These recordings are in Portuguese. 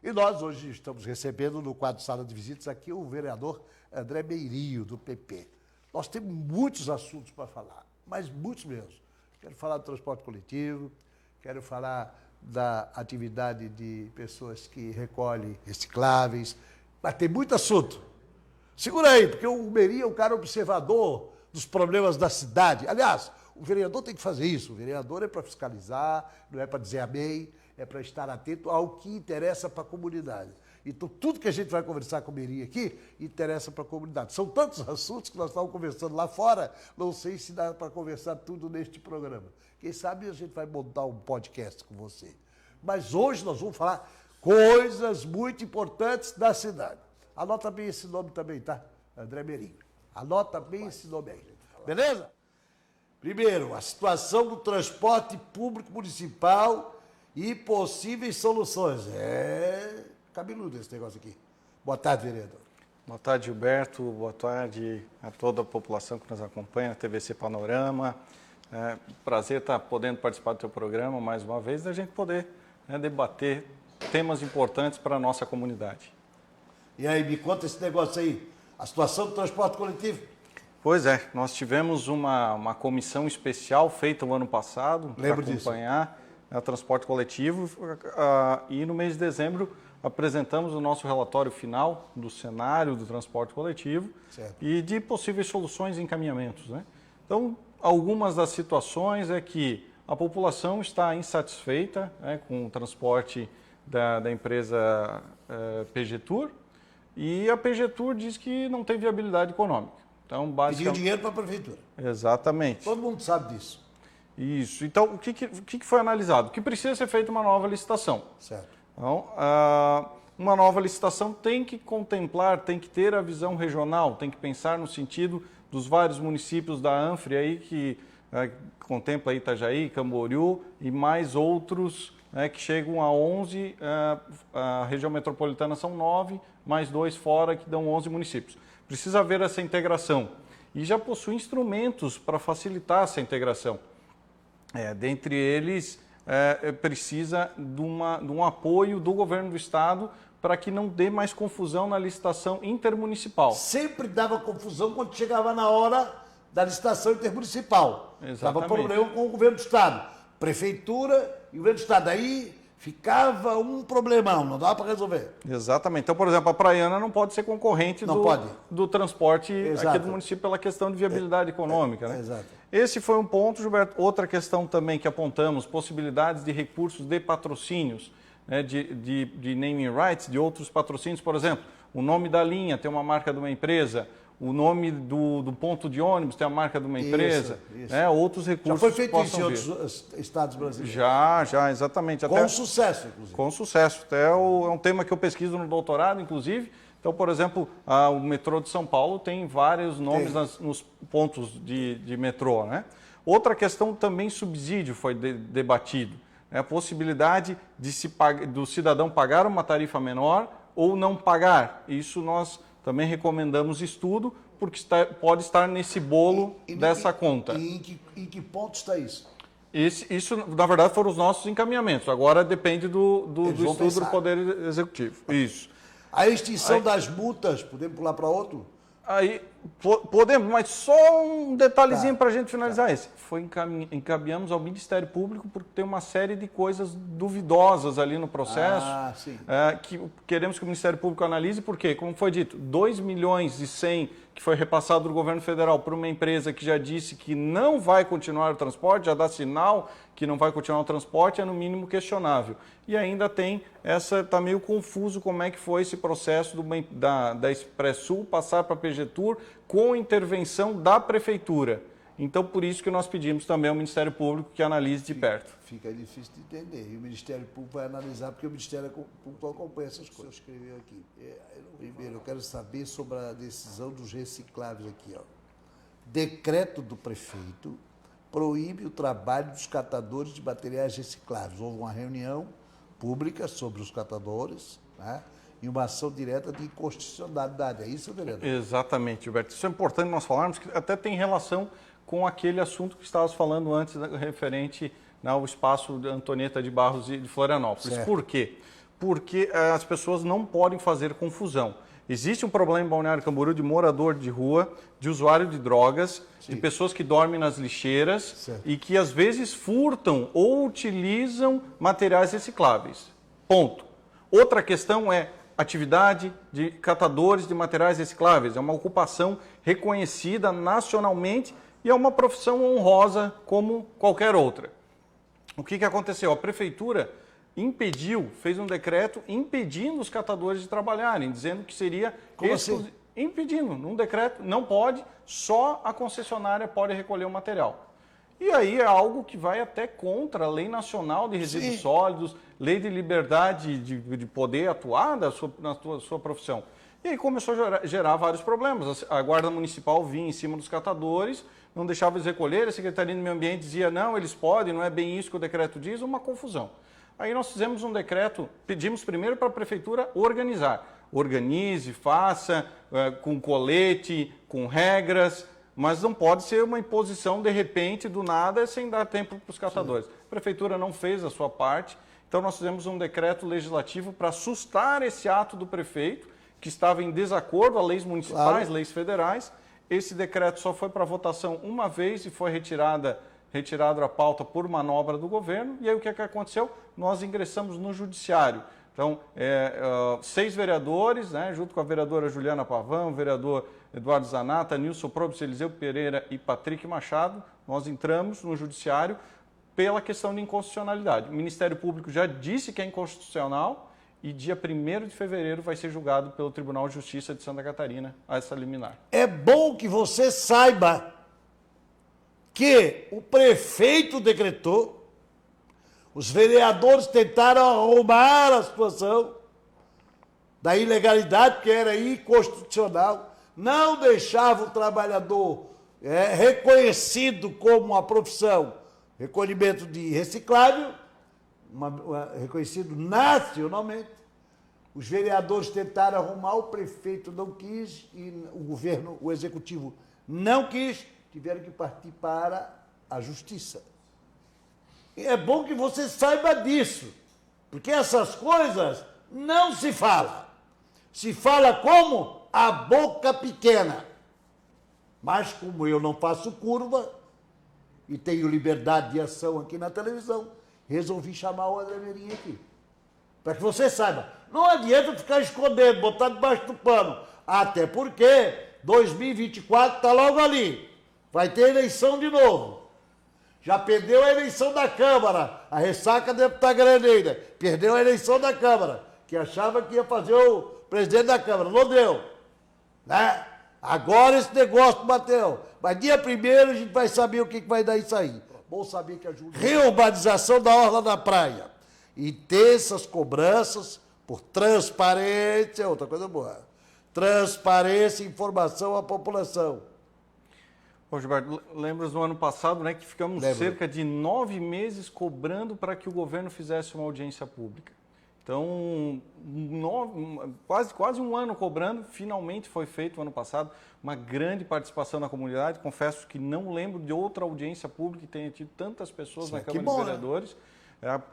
E nós hoje estamos recebendo no quadro Sala de Visitas aqui o vereador André Meirinho, do PP. Nós temos muitos assuntos para falar, mas muitos mesmo. Quero falar do transporte coletivo, quero falar da atividade de pessoas que recolhem recicláveis, mas tem muito assunto. Segura aí, porque o Meirinho é um cara observador dos problemas da cidade. Aliás, o vereador tem que fazer isso. O vereador é para fiscalizar, não é para dizer amém, é para estar atento ao que interessa para a comunidade. Então, tudo que a gente vai conversar com o Meirinho aqui interessa para a comunidade. São tantos assuntos que nós estávamos conversando lá fora, não sei se dá para conversar tudo neste programa. Quem sabe a gente vai montar um podcast com você. Mas hoje nós vamos falar coisas muito importantes da cidade. Anota bem esse nome também, tá? André Meirinho. Anota bem esse nome aí. Beleza? Primeiro, a situação do transporte público municipal e possíveis soluções. É cabeludo esse negócio aqui. Boa tarde, vereador. Boa tarde, Gilberto. Boa tarde a toda a população que nos acompanha, a TVC Panorama. Prazer estar podendo participar do teu programa mais uma vez, da gente poder debater temas importantes para a nossa comunidade. E aí, me conta esse negócio aí, a situação do transporte coletivo. Pois é, nós tivemos uma comissão especial feita o ano passado para acompanhar o transporte coletivo e no mês de dezembro apresentamos o nosso relatório final do cenário do transporte coletivo e de possíveis soluções e encaminhamentos, né? Então, algumas das situações é que a população está insatisfeita com o transporte da empresa PG Tour e a PG Tour diz que não tem viabilidade econômica. Então, pediu dinheiro para a prefeitura. Exatamente. Todo mundo sabe disso. Isso. Então, o que foi analisado? Que precisa ser feita uma nova licitação. Certo. Então, uma nova licitação tem que contemplar, tem que ter a visão regional, tem que pensar no sentido dos vários municípios da ANFRE aí, que contempla Itajaí, Camboriú e mais outros que chegam a 11, a região metropolitana são 9, mais 2 fora, que dão 11 municípios. Precisa haver essa integração e já possui instrumentos para facilitar essa integração. Dentre eles, precisa de um apoio do governo do estado para que não dê mais confusão na licitação intermunicipal. Sempre dava confusão quando chegava na hora da licitação intermunicipal. Exatamente. Dava problema com o governo do estado. Prefeitura e o governo do estado. Aí ficava um problemão, não dava para resolver. Exatamente. Então, por exemplo, a Praiana não pode ser concorrente do transporte aqui do município pela questão de viabilidade econômica. Né? Exato. Esse foi um ponto, Gilberto. Outra questão também que apontamos, possibilidades de recursos de patrocínios, né, de naming rights, de outros patrocínios. Por exemplo, o nome da linha tem uma marca de uma empresa, o nome do ponto de ônibus tem a marca de uma empresa, isso. Né, outros recursos. Já foi feito isso em outros estados brasileiros? Já, exatamente. Com sucesso, inclusive. Com sucesso. Até é um tema que eu pesquiso no doutorado, inclusive. Então, por exemplo, o metrô de São Paulo tem vários nomes nos pontos de metrô, né? Outra questão também, subsídio, foi debatido. Né? A possibilidade do cidadão pagar uma tarifa menor ou não pagar. Isso nós também recomendamos estudo, porque pode estar nesse bolo dessa conta. E em que ponto está isso? Isso, na verdade, foram os nossos encaminhamentos. Agora depende do estudo do Poder Executivo. Isso. A extinção das multas, podemos pular para outro? Aí, podemos, mas só um detalhezinho para a gente finalizar esse. Encaminhamos ao Ministério Público porque tem uma série de coisas duvidosas ali no processo. Que queremos que o Ministério Público analise, porque, como foi dito, 2 milhões e 100 que foi repassado do governo federal para uma empresa que já disse que não vai continuar o transporte, já dá sinal que não vai continuar o transporte, é no mínimo questionável. E ainda tem está meio confuso como é que foi esse processo da Expressul passar para a PG Tour com intervenção da Prefeitura. Então, por isso que nós pedimos também ao Ministério Público que analise de perto. Fica difícil de entender. E o Ministério Público vai analisar, porque o Ministério Público acompanha essas coisas. Eu escrevi aqui. Primeiro, eu quero saber sobre a decisão dos recicláveis aqui. Ó. Decreto do prefeito proíbe o trabalho dos catadores de materiais recicláveis. Houve uma reunião pública sobre os catadores, né? E uma ação direta de inconstitucionalidade. É isso, vereador? Exatamente, Gilberto. Isso é importante nós falarmos, que até tem relação com aquele assunto que estávamos falando antes, referente ao espaço de Antonieta de Barros e de Florianópolis. Certo. Por quê? porque as pessoas não podem fazer confusão. Existe um problema em Balneário Camboriú de morador de rua, de usuário de drogas, de pessoas que dormem nas lixeiras e que às vezes furtam ou utilizam materiais recicláveis. Ponto. Outra questão é atividade de catadores de materiais recicláveis. É uma ocupação reconhecida nacionalmente e é uma profissão honrosa como qualquer outra. O que aconteceu? A prefeitura fez um decreto impedindo os catadores de trabalharem, dizendo que seria... Como assim? Impedindo, num decreto, não pode, só a concessionária pode recolher o material. E aí é algo que vai até contra a Lei Nacional de Resíduos Sólidos, Lei de Liberdade de poder atuar na sua profissão. E aí começou a gerar vários problemas. A Guarda Municipal vinha em cima dos catadores, não deixava eles recolher, a Secretaria do Meio Ambiente dizia, não, eles podem, não é bem isso que o decreto diz, uma confusão. Aí nós fizemos um decreto, pedimos primeiro para a Prefeitura organizar. Organize, faça, com colete, com regras, mas não pode ser uma imposição de repente, do nada, sem dar tempo para os catadores. A Prefeitura não fez a sua parte, então nós fizemos um decreto legislativo para assustar esse ato do prefeito, que estava em desacordo a leis municipais, leis federais. Esse decreto só foi para votação uma vez e foi retirado a pauta por manobra do governo. E aí o que aconteceu? Nós ingressamos no judiciário. Então, 6 vereadores, né, junto com a vereadora Juliana Pavão, o vereador Eduardo Zanata, Nilson Probst, Eliseu Pereira e Patrick Machado, nós entramos no judiciário pela questão de inconstitucionalidade. O Ministério Público já disse que é inconstitucional e dia 1º de fevereiro vai ser julgado pelo Tribunal de Justiça de Santa Catarina essa liminar. É bom que você saiba que o prefeito decretou, os vereadores tentaram arrumar a situação da ilegalidade, porque era inconstitucional, não deixava o trabalhador reconhecido como uma profissão, recolhimento de reciclável, reconhecido nacionalmente. Os vereadores tentaram arrumar, o prefeito não quis e o governo, o executivo não quis, tiveram que partir para a justiça. E é bom que você saiba disso, porque essas coisas não se fala. Se fala como a boca pequena. Mas como eu não faço curva e tenho liberdade de ação aqui na televisão, resolvi chamar o André Meirinho aqui. Para que você saiba, não adianta ficar escondendo, botar debaixo do pano. Até porque 2024 está logo ali. Vai ter eleição de novo. Já perdeu a eleição da Câmara. A ressaca deve estar grande ainda. Perdeu a eleição da Câmara, que achava que ia fazer o presidente da Câmara. Não deu. Né? Agora esse negócio bateu. Mas dia 1º a gente vai saber o que vai dar isso aí. Bom saber que ajuda. Reurbanização da orla da praia. E ter essas cobranças por transparência, outra coisa boa. Transparência e informação à população. Ô, Gilberto, lembras do ano passado, né, que ficamos cerca de 9 meses cobrando para que o governo fizesse uma audiência pública. Então, quase um ano cobrando, finalmente foi feito o ano passado, uma grande participação na comunidade. Confesso que não lembro de outra audiência pública que tenha tido tantas pessoas na Câmara dos Vereadores.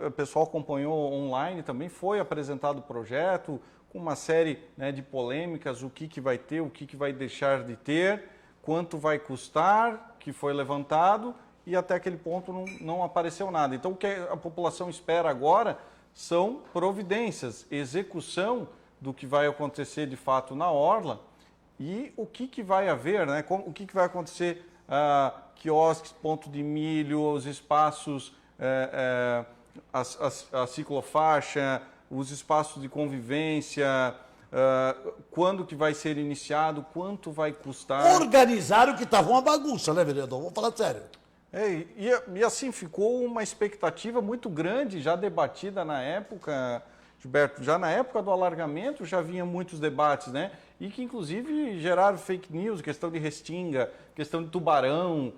O pessoal acompanhou online também, foi apresentado o projeto, com uma série, né, de polêmicas, o que vai ter, o que vai deixar de ter, quanto vai custar, que foi levantado, e até aquele ponto não apareceu nada. Então, o que a população espera agora são providências, execução do que vai acontecer de fato na orla e o que vai haver, né? O que vai acontecer, quiosques, ponto de milho, os espaços, a ciclofaixa, os espaços de convivência, quando que vai ser iniciado, quanto vai custar. Organizaram que estava uma bagunça, né, vereador? Vamos falar sério. E assim, ficou uma expectativa muito grande, já debatida na época, Gilberto, já na época do alargamento já vinha muitos debates, né? E que inclusive geraram fake news, questão de Restinga, questão de Tubarão.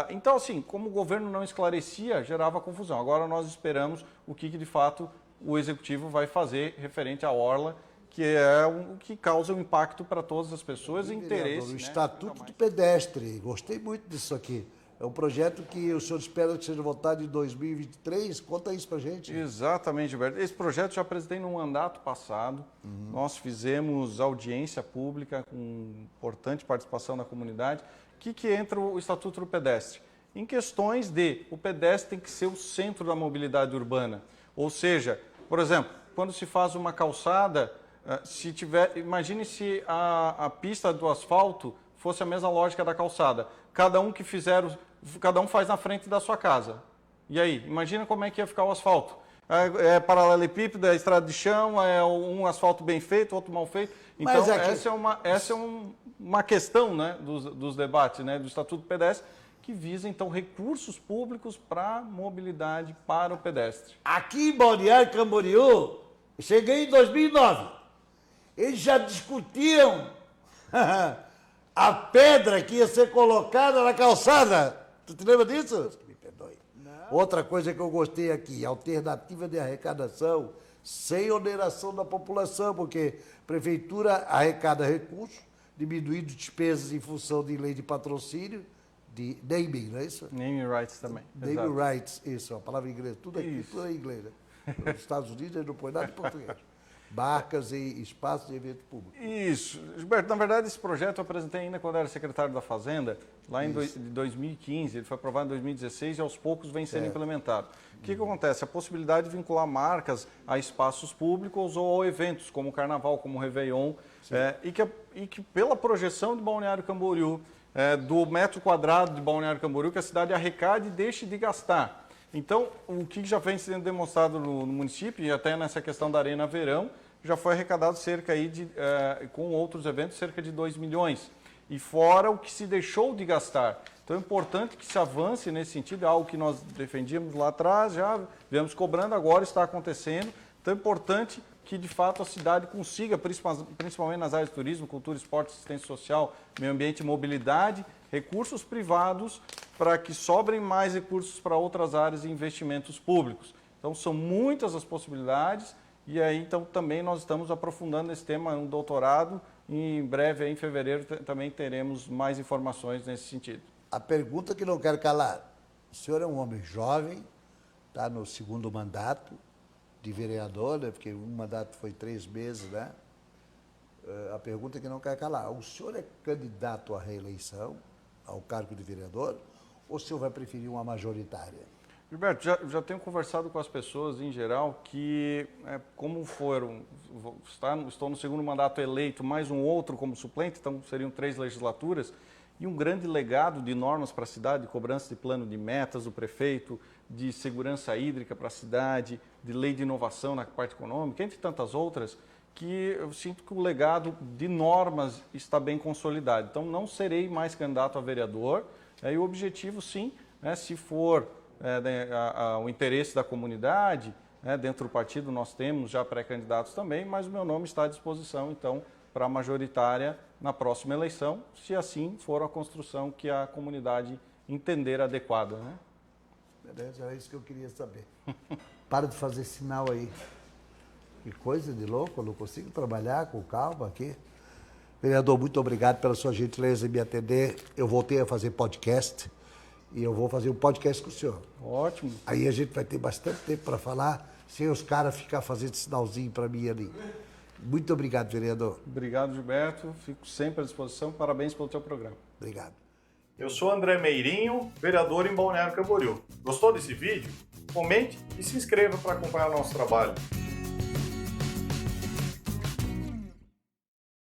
Então, assim, como o governo não esclarecia, gerava confusão. Agora nós esperamos o que de fato o Executivo vai fazer referente à orla, que é o que causa um impacto para todas as pessoas e interesse. O Estatuto do Pedestre, gostei muito disso aqui. É um projeto que o senhor espera que seja votado em 2023. Conta isso pra gente. Exatamente, Gilberto. Esse projeto já apresentei no mandato passado. Nós fizemos audiência pública com importante participação da comunidade. O que entra o Estatuto do Pedestre? Em questões de o pedestre tem que ser o centro da mobilidade urbana. Ou seja, por exemplo, quando se faz uma calçada, imagine se a pista do asfalto fosse a mesma lógica da calçada. Cada um faz na frente da sua casa. E aí, imagina como é que ia ficar o asfalto. É paralelepípedo, é estrada de chão, é um asfalto bem feito, outro mal feito. Então, essa é uma questão, né, dos debates, né, do Estatuto do Pedestre, que visa, então, recursos públicos para mobilidade para o pedestre. Aqui em Balneário Camboriú, cheguei em 2009. Eles já discutiam a pedra que ia ser colocada na calçada. Tu te lembra disso? Me perdoe. Não. Outra coisa que eu gostei aqui, alternativa de arrecadação sem oneração da população, porque a prefeitura arrecada recursos, diminuindo despesas em função de lei de patrocínio, de naming, não é isso? Naming rights também. Naming rights, isso, a palavra em inglês. Tudo aqui, tudo é inglês, né? Nos Estados Unidos ele não põe nada em português. Barcas e espaços de evento público. Isso. Gilberto, na verdade, esse projeto eu apresentei ainda quando era secretário da Fazenda, lá em 2015, ele foi aprovado em 2016 e aos poucos vem sendo implementado. O que acontece? A possibilidade de vincular marcas a espaços públicos ou a eventos, como o Carnaval, como o Réveillon, e que pela projeção de Balneário Camboriú, do metro quadrado de Balneário Camboriú, que a cidade arrecade e deixe de gastar. Então, o que já vem sendo demonstrado no município, e até nessa questão da Arena Verão, já foi arrecadado cerca aí com outros eventos, cerca de 2 milhões. E fora o que se deixou de gastar. Então é importante que se avance nesse sentido, é algo que nós defendíamos lá atrás, já viemos cobrando, agora está acontecendo. Então é importante que, de fato, a cidade consiga, principalmente nas áreas de turismo, cultura, esporte, assistência social, meio ambiente e mobilidade, recursos privados para que sobrem mais recursos para outras áreas e investimentos públicos. Então, são muitas as possibilidades e aí, então, também nós estamos aprofundando esse tema no doutorado e em breve, aí, em fevereiro, também teremos mais informações nesse sentido. A pergunta que não quero calar. O senhor é um homem jovem, está no segundo mandato de vereador, né, porque um mandato foi 3 meses, né? A pergunta que não quero calar. O senhor é candidato à reeleição, ao cargo de vereador, ou o senhor vai preferir uma majoritária? Gilberto, já tenho conversado com as pessoas em geral que, como estou no segundo mandato eleito, mais um outro como suplente, então seriam 3 legislaturas, e um grande legado de normas para a cidade, de cobrança de plano de metas do prefeito, de segurança hídrica para a cidade, de lei de inovação na parte econômica, entre tantas outras, que eu sinto que o legado de normas está bem consolidado. Então, não serei mais candidato a vereador. E o objetivo, sim, se for o interesse da comunidade, dentro do partido nós temos já pré-candidatos também, mas o meu nome está à disposição, então, para a majoritária na próxima eleição, se assim for a construção que a comunidade entender adequada. Né? Beleza, era isso que eu queria saber. Para de fazer sinal aí. Que coisa de louco, eu não consigo trabalhar com calma aqui. Vereador, muito obrigado pela sua gentileza em me atender. Eu voltei a fazer podcast e eu vou fazer um podcast com o senhor. Ótimo. Aí a gente vai ter bastante tempo para falar, sem os caras ficar fazendo sinalzinho para mim ali. Muito obrigado, vereador. Obrigado, Gilberto. Fico sempre à disposição. Parabéns pelo seu programa. Obrigado. Eu sou André Meirinho, vereador em Balneário Camboriú. Gostou desse vídeo? Comente e se inscreva para acompanhar o nosso trabalho.